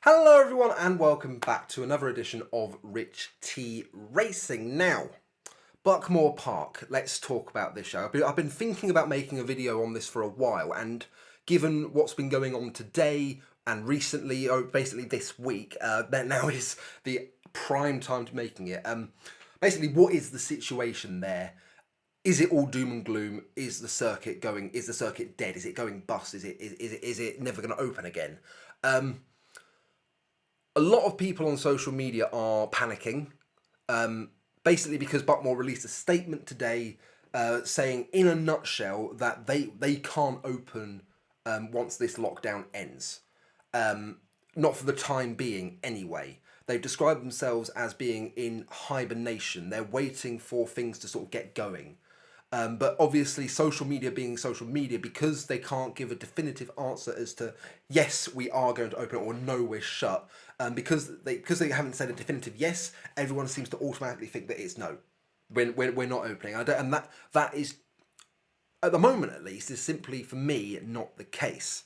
Hello everyone and welcome back to another edition of Rich T Racing. Now, Buckmore Park, let's talk about this show. I've been thinking about making a video on this for a while, and given what's been going on today and recently, or basically this week, that now is the prime time to making it. Basically, what is the situation there? Is it all doom and gloom? Is the circuit dead? Is it going bust? Is it never going to open again? A lot of people on social media are panicking, basically because Buckmore released a statement today saying, in a nutshell, that they can't open once this lockdown ends. Not for the time being, anyway. They've described themselves as being in hibernation. They're waiting for things to sort of get going. But obviously social media being social media, because they can't give a definitive answer as to yes, we are going to open it, or no, we're shut, because they haven't said a definitive yes, everyone seems to automatically think that it's no, we're not opening. And that is, at the moment at least, is simply, for me, not the case.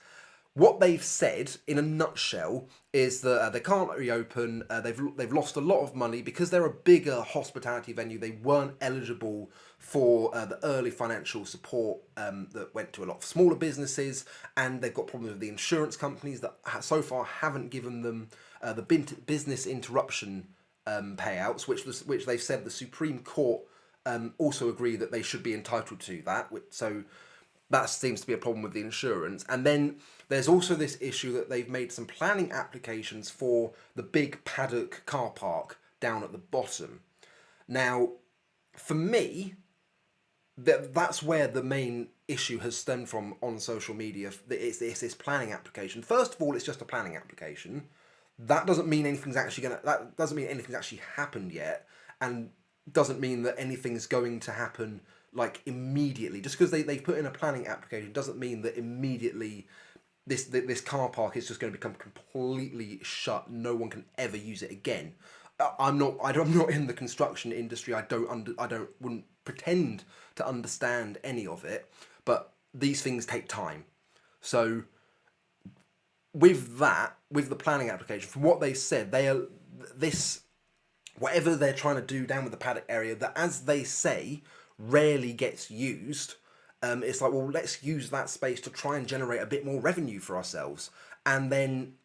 What they've said, in a nutshell, is that they can't reopen. They've lost a lot of money because they're a bigger hospitality venue. They weren't eligible for the early financial support that went to a lot of smaller businesses, and they've got problems with the insurance companies that so far haven't given them the business interruption payouts, which they've said the Supreme Court also agree that they should be entitled to that. So that seems to be a problem with the insurance. And then there's also this issue that they've made some planning applications for the big paddock car park down at the bottom. Now, for me, that's where the main issue has stemmed from on social media. It's this planning application. First of all, it's just a planning application. That doesn't mean anything's actually happened yet, and doesn't mean that anything's going to happen like immediately. Just because they've put in a planning application doesn't mean that immediately this car park is just going to become completely shut. No one can ever use it again. I'm not in the construction industry. Wouldn't pretend to understand any of it, but these things take time. So with the planning application, from what they said, whatever they're trying to do down with the paddock area, that, as they say, rarely gets used. It's like, well, let's use that space to try and generate a bit more revenue for ourselves. And then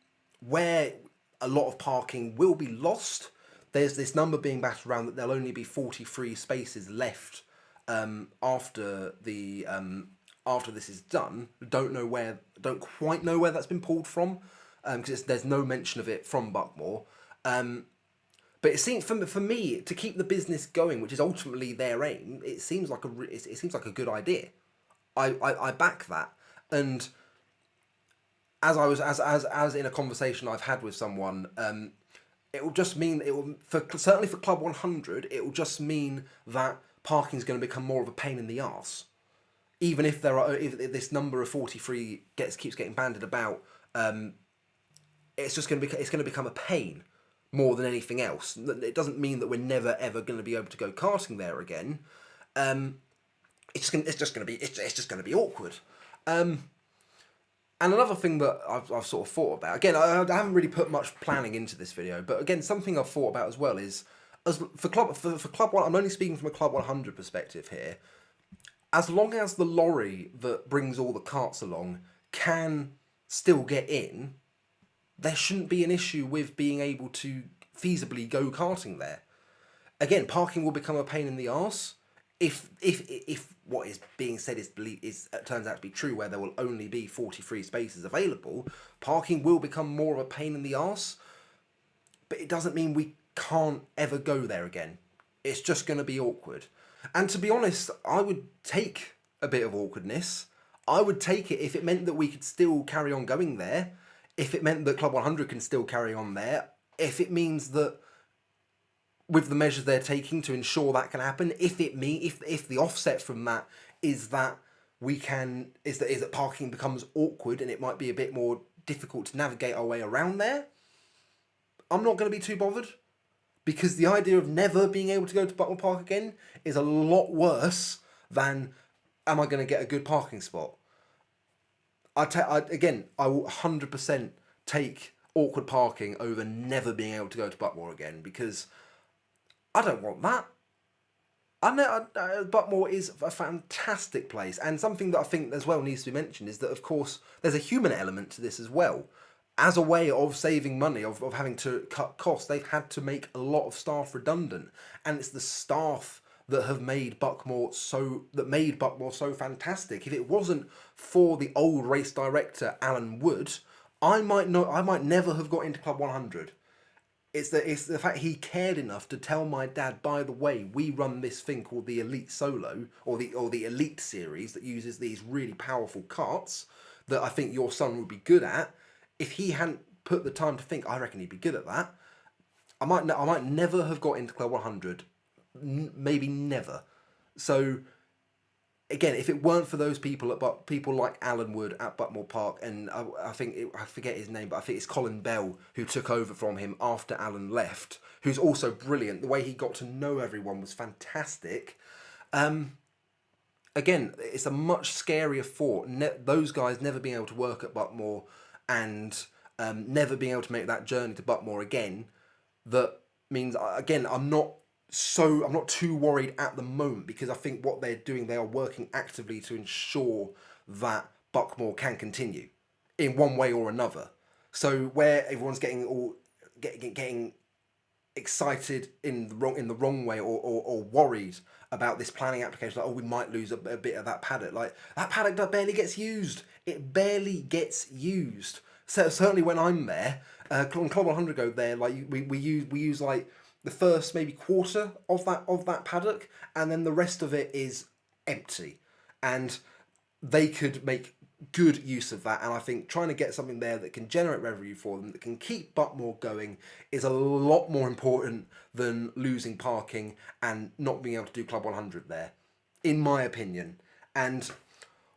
where a lot of parking will be lost, there's this number being batted around that there'll only be 43 spaces left after this is done. Don't quite know where that's been pulled from, because there's no mention of it from Buckmore. But it seems, for me, to keep the business going, which is ultimately their aim, it seems like a good idea. I back that. And as in a conversation I've had with someone, it will just mean, certainly for Club 100, it will just mean that parking is going to become more of a pain in the arse. Even if if this number of 43 keeps getting bandied about, it's going to become a pain more than anything else. It doesn't mean that we're never ever going to be able to go karting there again. It's just going to be awkward. And another thing that I've sort of thought about, again, I haven't really put much planning into this video, but again, something I've thought about as well is, for Club 1, I'm only speaking from a Club 100 perspective here. As long as the lorry that brings all the carts along can still get in, there shouldn't be an issue with being able to feasibly go karting there. Again, parking will become a pain in the arse. If what is being said turns out to be true, where there will only be 43 spaces available, parking will become more of a pain in the arse. But it doesn't mean we can't ever go there again. It's just going to be awkward. And to be honest, I would take a bit of awkwardness. I would take it if it meant that we could still carry on going there. If it meant that Club 100 can still carry on there. If it means that, with the measures they're taking to ensure that can happen, if the offset from that is that parking becomes awkward and it might be a bit more difficult to navigate our way around there, I'm not going to be too bothered. Because the idea of never being able to go to Buckmore Park again is a lot worse than, am I going to get a good parking spot? I will 100% take awkward parking over never being able to go to Buckmore again, because I don't want that. I know Buckmore is a fantastic place, and something that I think as well needs to be mentioned is that, of course, there's a human element to this as well. As a way of saving money, of having to cut costs, they've had to make a lot of staff redundant, and it's the staff that have made Buckmore so fantastic. If it wasn't for the old race director Alan Wood, I might never have got into Club 100. It's the fact he cared enough to tell my dad, by the way, we run this thing called the Elite Solo, or the Elite Series, that uses these really powerful karts that I think your son would be good at. If he hadn't put the time to think, I reckon he'd be good at that. I might never have got into Club 100, maybe never. So again, if it weren't for those people people like Alan Wood at Buckmore Park, and I forget his name, but I think it's Colin Bell who took over from him after Alan left, who's also brilliant. The way he got to know everyone was fantastic. Again, it's a much scarier thought. Those guys never being able to work at Buckmore and never being able to make that journey to Buckmore again. That means, again, I'm not too worried at the moment, because I think what they're doing, they are working actively to ensure that Buckmore can continue in one way or another. So where everyone's getting excited in the wrong way, or worried about this planning application, like, oh, we might lose a bit of that paddock. Like, that paddock barely gets used. It barely gets used. So certainly when I'm there, when Club 100 go there, like we use like the first maybe quarter of that paddock, and then the rest of it is empty, and they could make good use of that. And I think trying to get something there that can generate revenue for them, that can keep Buckmore going, is a lot more important than losing parking and not being able to do Club 100 there, in my opinion. And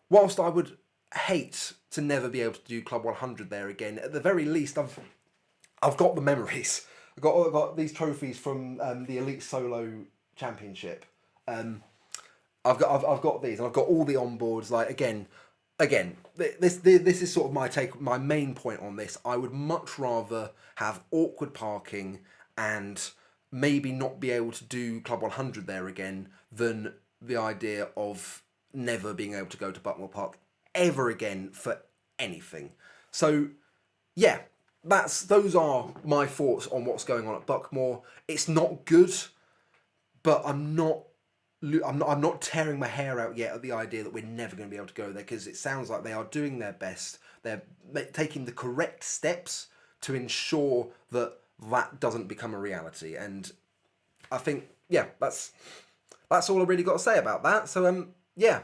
whilst I would hate to never be able to do Club 100 there again, at the very least I've got the memories. I've got these trophies from the Elite Solo Championship. I've got these, and I've got all the onboards. Like, again, this is sort of my take. My main point on this: I would much rather have awkward parking and maybe not be able to do Club 100 there again, than the idea of never being able to go to Buckmore Park ever again for anything. So, yeah. Those are my thoughts on what's going on at Buckmore. It's not good, but I'm not tearing my hair out yet at the idea that we're never going to be able to go there, because it sounds like they are doing their best. They're taking the correct steps to ensure that doesn't become a reality. And I think, yeah, that's all I really got to say about that. So yeah.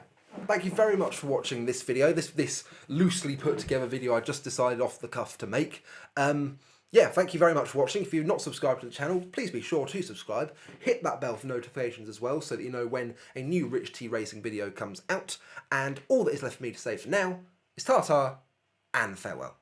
Thank you very much for watching this video, this loosely put together video I just decided off the cuff to make. Yeah, thank you very much for watching. If you've not subscribed to the channel, please be sure to subscribe. Hit that bell for notifications as well, so that you know when a new Rich T Racing video comes out. And all that is left for me to say for now is ta-ta and farewell.